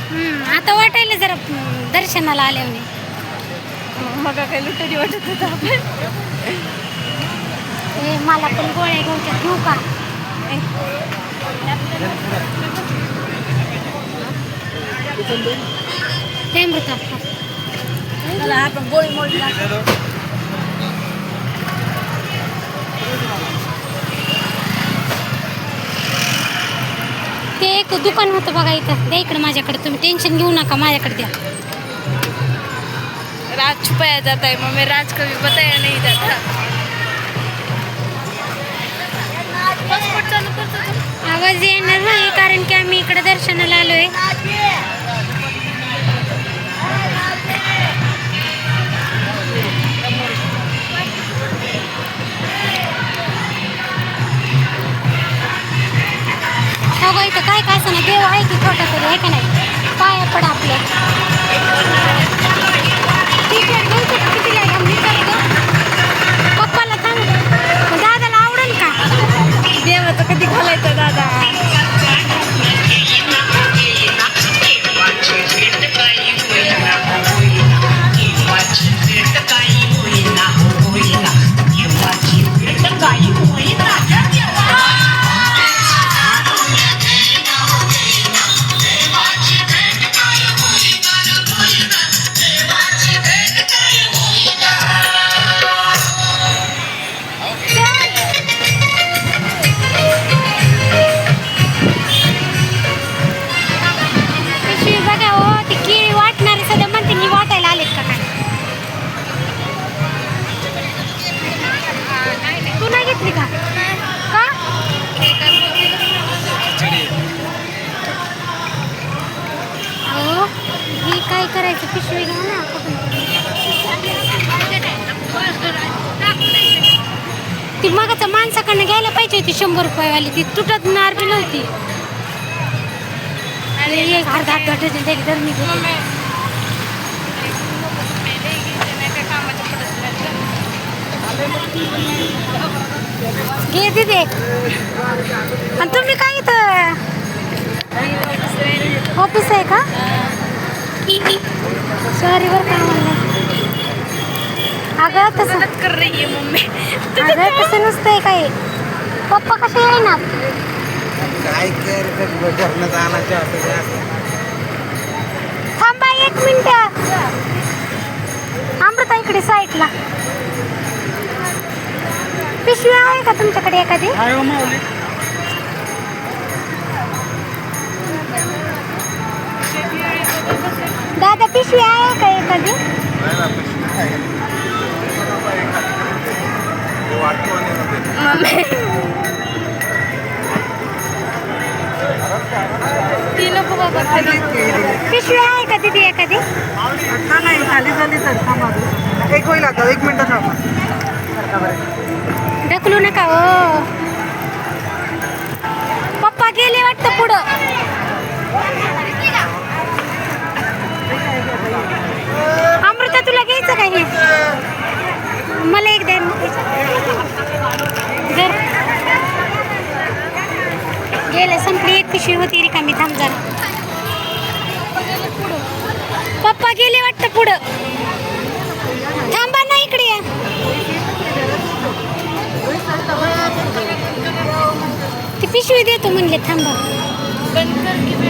आता वाटायला जरा दर्शनाला आले म्हणे. मग काय लुटरी वाटत होतं आपण. मला पण गोळ्या घ्यायच्या घेऊ का? ते मृता मला आपण गोळी मोडली. ते एक दुकान होतं बघा इथं, द्या इकडे माझ्याकडे. तुम्ही टेन्शन घेऊ नका, माझ्याकडे द्या. राज छुपाया जाता है मम्मी, राज कभी बताया नहीं जाता. आवाज येणार नाही कारण की आम्ही इकडे दर्शनाला आलोय. बघा इथं काय काय असं ना, देव आहे की छोटा तरी आहे का नाही. पाया पडा आपलं. पप्पाला सांग, दादाला आवडेल का? देवाचं कधी घालायचं दादा. काय करायचं, पिशवी घ्या ना. ती मगाचा माणसाकडनं घ्यायला पाहिजे होती 100 रुपयेवाली, ती तुटणार बी नव्हती. आणि एक अर्धा डझन तरी धर मी घे दिदे. आणि तुम्ही काय इथं ऑफिस आहे का? सॉरी बरं का म्हणलं. अगं तसं कर रही है मम्मी. अगं तसं नसतंय काही. पप्पा कसे येईना? काय कर थांबा 1 मिनिट. अमृता इकडे साईडला. पिशवी आहे का तुमच्याकडे एखादी? दादा पिशवी आहे का एखादी? ती नको बाबा. पिशवी आहे का दीदी एखादी? नाही खाली झाली तर थांबा. एक होईल आता 1 मिनिट थांबा. ढकलू नका हो. पप्पा गेले वाटतं पुढं. अमृता तुला घ्यायचं का हे? मला एक द्या. जर गेलं संपली एक पिशवी होती रिकामी. थांब जरा. पप्पा गेले वाटतं पुढं. थांबा ना इकडे या. ती पिशवी देतो म्हणले. थांबा. बंद कर.